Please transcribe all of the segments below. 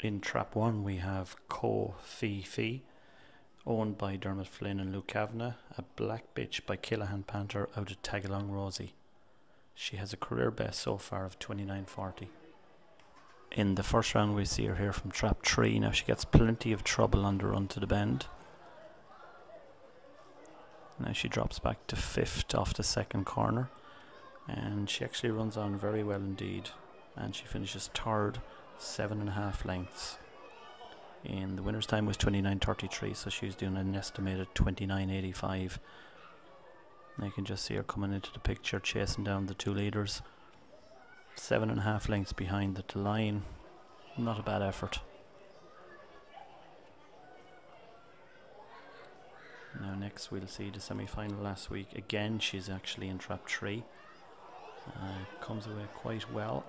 In Trap 1 we have Phi Phi, owned by Dermot Flynn and Luke Kavanagh, a black bitch by Killahan Panther out of Tagalong Rosie. She has a career best so far of 29.40. In the first round we see her here from Trap 3. Now she gets plenty of trouble on the run to the bend. Now she drops back to 5th off the second corner, and she actually runs on very well indeed, and she finishes 3rd, 7.5 lengths. And the winner's time was 29.33, so she's doing an estimated 29.85. Now you can just see her coming into the picture, chasing down the 2 leaders. 7.5 lengths behind at the line. Not a bad effort. Now next we'll see the semi-final last week. Again, she's actually in Trap 3. Comes away quite well.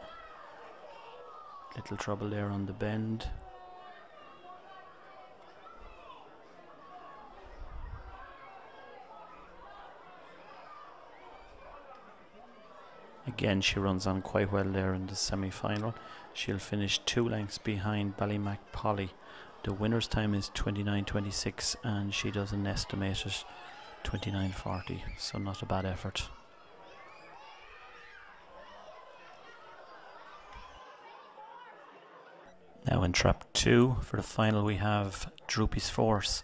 Little trouble there on the bend. Again, she runs on quite well there in the semi-final. She'll finish 2 lengths behind Ballymac Polly. The winner's time is 29.26, and she does an estimated 29.40, so not a bad effort. Now in Trap 2 for the final we have Droopys Force,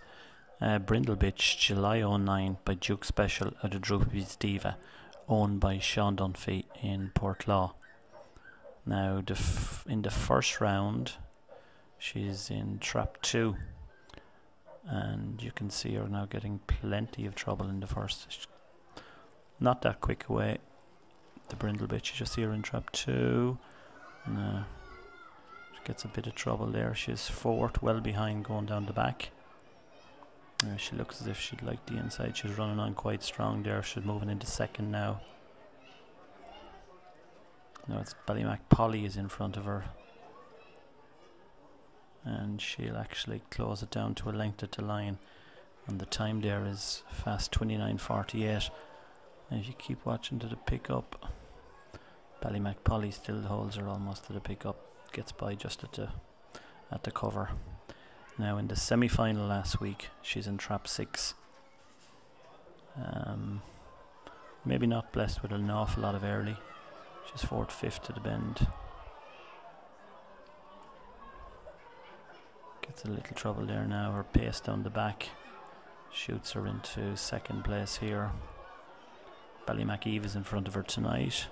Brindle Bitch, July 09 by Duke Special out of Droopys Diva, owned by Sean Dunphy in Portlaw. Now in the first round she's in Trap 2, and you can see her now getting plenty of trouble in the first. Not that quick away, the Brindle Bitch. You just see her in Trap 2. No, she gets a bit of trouble there. She's 4th, well behind going down the back. She looks as if she'd like the inside. She's running on quite strong there. She's moving into 2nd now. Now it's Ballymac Polly is in front of her, and she'll actually close it down to a length at the line, and the time there is fast 29.48. And if you keep watching to the pickup, Ballymac Polly still holds her almost to the pickup, gets by just at the cover. Now in the semi-final last week she's in Trap 6. Maybe not blessed with an awful lot of early. She's 4th, 5th to the bend. Gets a little trouble there now. Her pace down the back shoots her into 2nd place here. Ballymac Eve is in front of her tonight.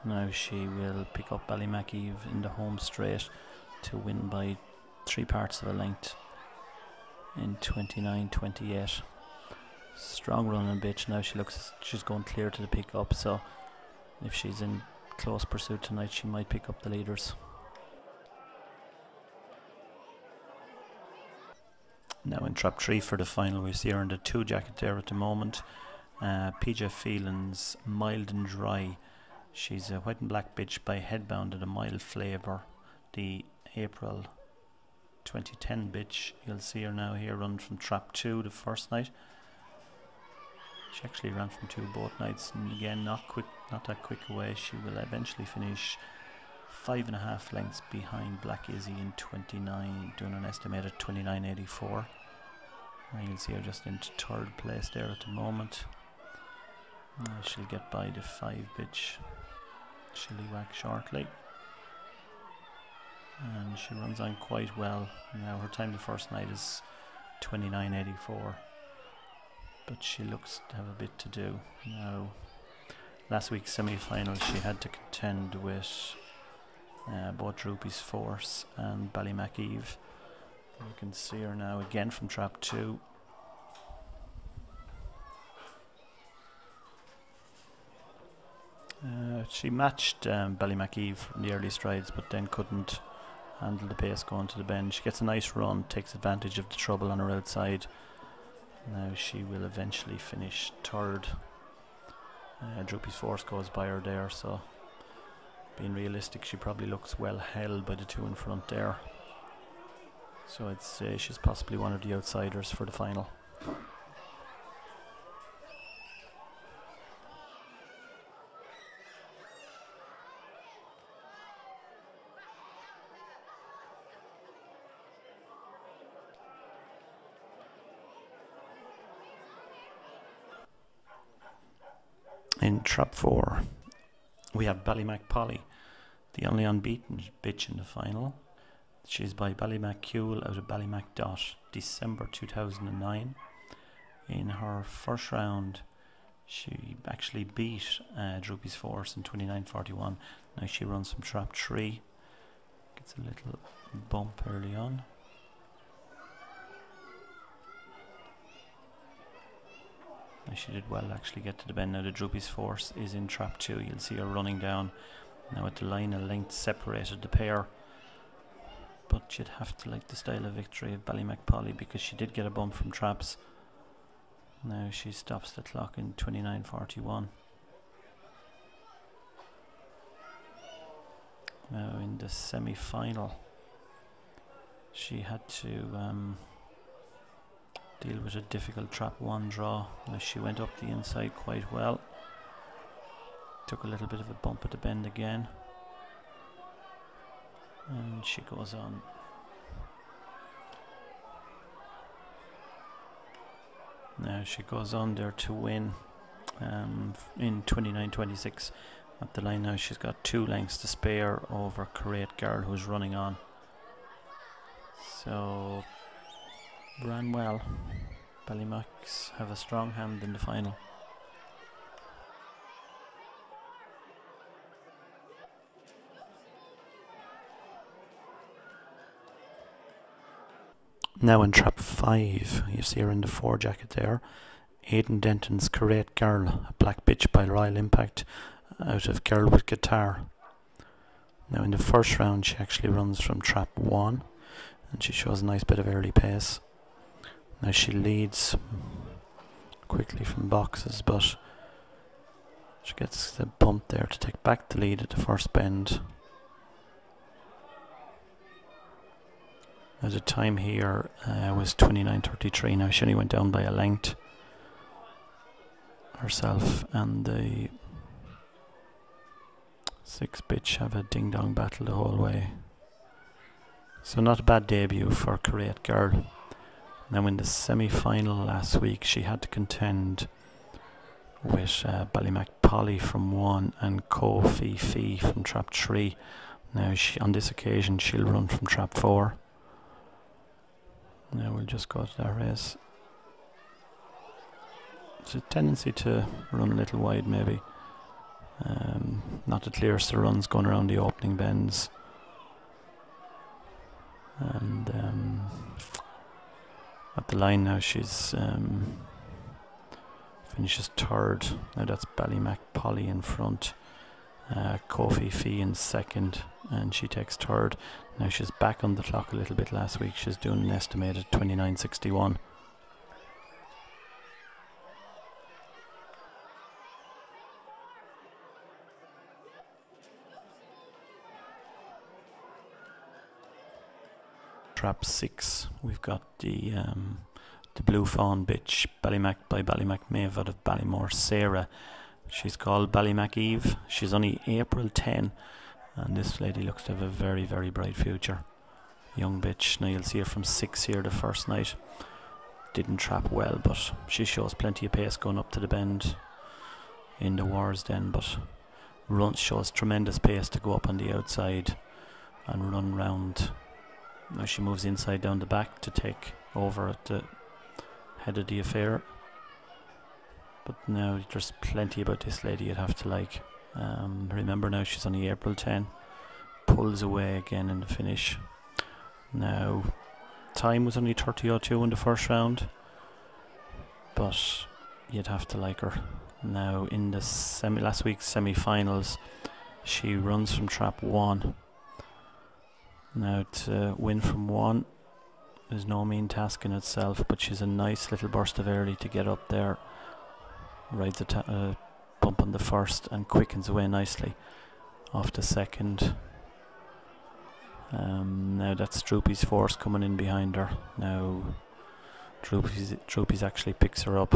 Now she will pick up Ballymac Eve in the home straight to win by 3 parts of a length in 29.28. Strong running bitch. Now she looks, she's going clear to the pickup, so if she's in close pursuit tonight she might pick up the leaders. Now in Trap 3 for the final we see her in the 2 jacket there at the moment. PJ Phelan's Mild and Dry. She's a white and black bitch by Headbound and a mild flavour. The April 2010 bitch. You'll see her now here run from Trap 2 the first night. She actually ran from 2 both nights, and again not that quick away. She will eventually finish 5.5 lengths behind Black Izzy in 29, doing an estimated 29.84. And you'll see her just into 3rd place there at the moment. She'll get by the 5 bitch Chilliwack shortly, and she runs on quite well. Now her time the first night is 29.84, but she looks to have a bit to do. Now last week's semi-final she had to contend with both Droopys Force and Ballymac Eve. You can see her now again from Trap 2. She matched Ballymac Eve in the early strides, but then couldn't handle the pace going to the bend. She gets a nice run, takes advantage of the trouble on her outside. Now she will eventually finish 3rd. Droopys Force goes by her there, so being realistic she probably looks well held by the 2 in front there. So I'd say she's possibly one of the outsiders for the final. In trap 4, we have Ballymac Polly, the only unbeaten bitch in the final. She's by Ballymac Eve out of Ballymac Dot, December 2009. In her first round, she actually beat Droopys Force in 29:41. Now she runs from trap 3, gets a little bump early on. Now she did well actually get to the bend. Now the Droopys Force is in trap 2. You'll see her running down. Now at the line a length separated the pair. But you'd have to like the style of victory of Ballymac Polly because she did get a bump from traps. Now she stops the clock in 29:41. Now in the semi-final, she had to deal with a difficult trap 1 draw. Now she went up the inside quite well. Took a little bit of a bump at the bend again. And she goes on. Now she goes on there to win in 29:26. At the line now she's got 2 lengths to spare over Kereight Girl, who's running on. So ran well. Ballymacs have a strong hand in the final. Now in trap 5, you see her in the 4 jacket there. Aidan Denton's Kereight Girl, a black bitch by Royal Impact, out of Girl with Guitar. Now in the first round she actually runs from trap 1 and she shows a nice bit of early pace. Now she leads quickly from boxes, but she gets the bump there to take back the lead at the first bend. Now the time here was 29:33. Now she only went down by a length herself, and the 6 bitch have a ding dong battle the whole way. So not a bad debut for Kereight Girl. Now in the semi-final last week she had to contend with Ballymac Polly from 1 and Phi Phi from trap 3. Now on this occasion she'll run from trap 4. Now we'll just go to that race. It's a tendency to run a little wide maybe. Not the clearest of runs going around the opening bends. And at the line now she's finishes 3rd. Now that's Ballymac Polly in front. Phi Phi in 2nd, and she takes 3rd. Now she's back on the clock a little bit last week. She's doing an estimated 29:61. Trap 6, we've got the Blue Fawn bitch, Ballymac by Ballymac Eve out of Ballymore, Sarah. She's called Ballymac Eve. She's only April 10, and this lady looks to have a very, very bright future. Young bitch. Now you'll see her from 6 here the first night. Didn't trap well, but she shows plenty of pace going up to the bend in the Wars Den, but shows tremendous pace to go up on the outside and run round. Now she moves inside down the back to take over at the head of the affair. But now there's plenty about this lady you'd have to like. Remember now she's only April 10. Pulls away again in the finish. Now time was only 30:02 in the first round, but you'd have to like her. Now in the last week's semi-finals she runs from trap 1. Now to win from 1 is no mean task in itself, but she's a nice little burst of early to get up there. Rides a bump on the first and quickens away nicely off the second. Now that's Droopys Force coming in behind her. Now Droopys actually picks her up.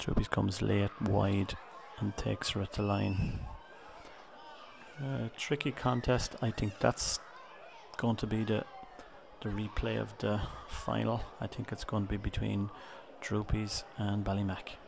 Droopys comes late wide and takes her at the line. Tricky contest. I think that's going to be the replay of the final. I think it's going to be between Droopys and Ballymac.